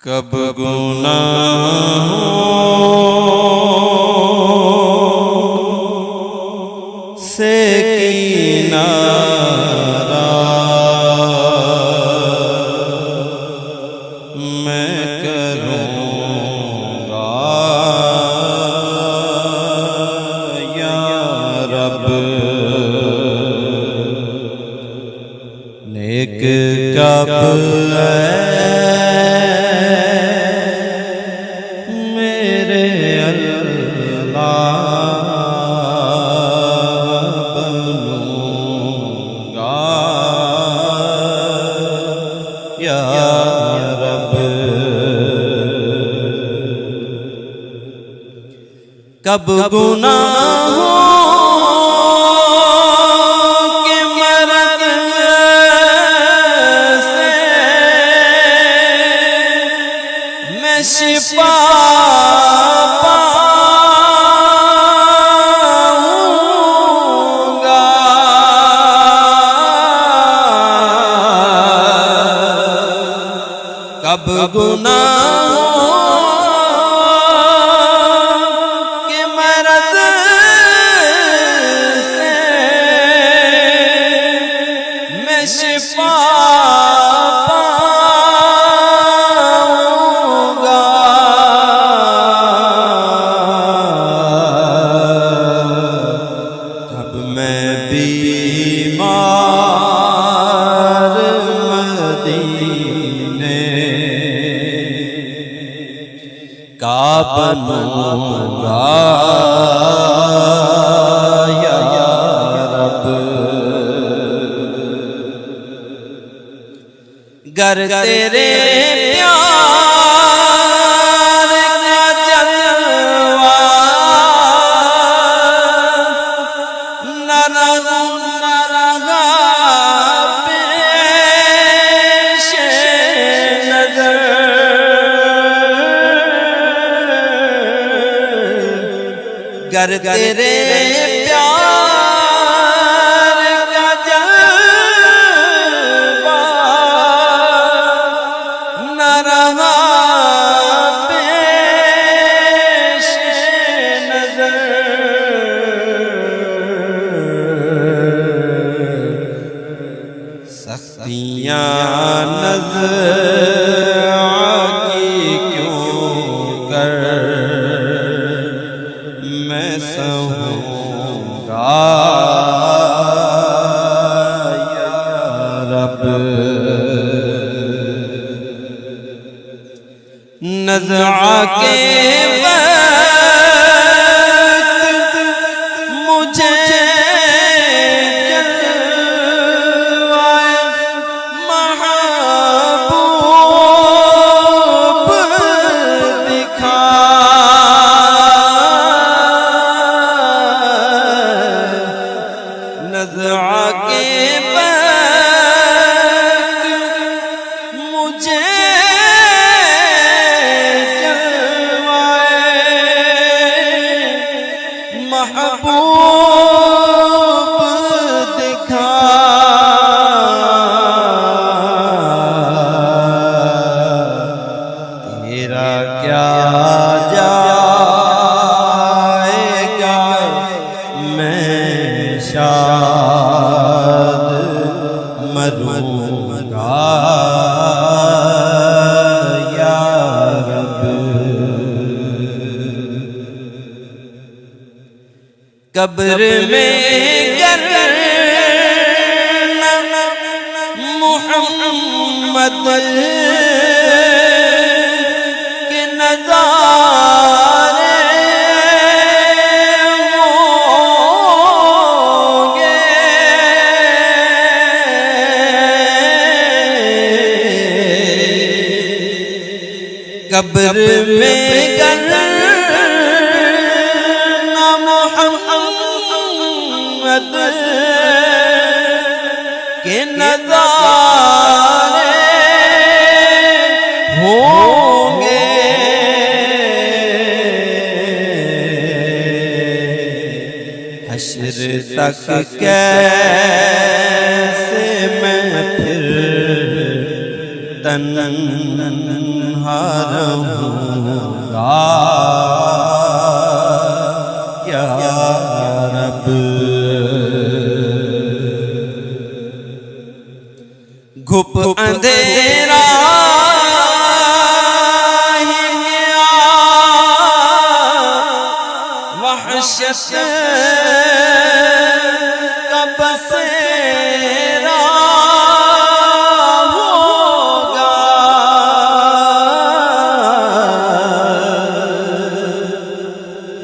कब गुनाहों से किनारा मैं करूँगा या रब। नेक कब मेरे अल्लाह बनूंगा या रब। कब गुनाहों के मर्द से मैं शिफा पाऊंगा, कब गुनाहों के मर्द से मैं शिफा पाऊंगा, कब मैं बीमार मदीने का बनूंगा या रब। गर तेरे प्यार का जलवा न रहा पेश नजर, गर तेरे प्यार का जलवा न रहा पेश नजर, सख्तियाँ नज़र आकी क्यों कर मैं सहूँगा या रब। नज़ा के वक्त मुझे जलवाए महबूब दिखा, नज़ा के वक्त मुझे जलवाए महबूब दिखा, तेरा क्या जाएगा मैं शाद मरूंगा या रब। कब्र में गर मुहम्मद के नज़ारे होंगे, कब्र में गर मोहम्मद के नज़ारे होंगे, हश्र तक कैसे मैं फिर तन्हा नन्हा रहूँगा या रब। घुप अंधेरा ही गया, वहशत का बसेरा होगा।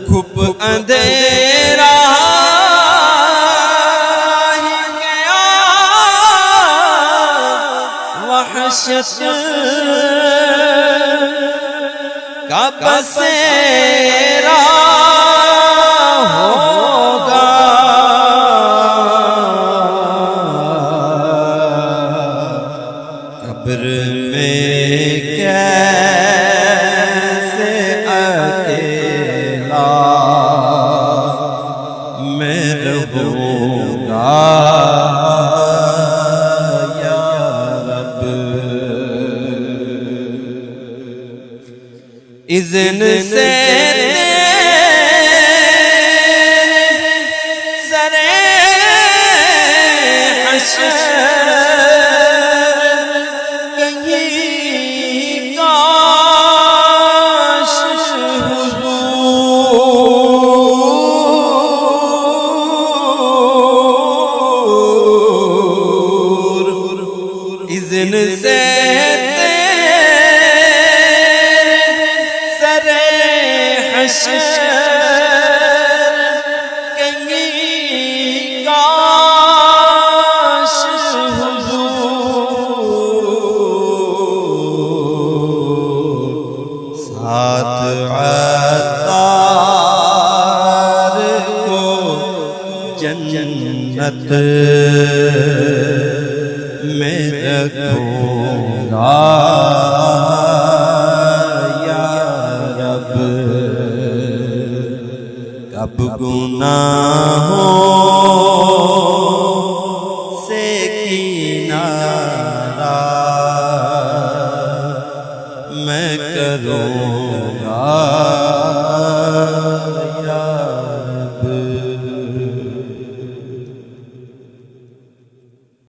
घुप अंधेरा ही गया, वहशत का बसेरा होगा। कब्र में कैसे अकेला मैं रहूँगा या रब। इज़्न से सरे हश्र कहीं काश हुजूर। इज़्न से सरे हश्र कहीं काश हुजूर। साथ अतार को जन्नत में रखूँगा या रब। कब गुनाहों से किनारा मैं करूँगा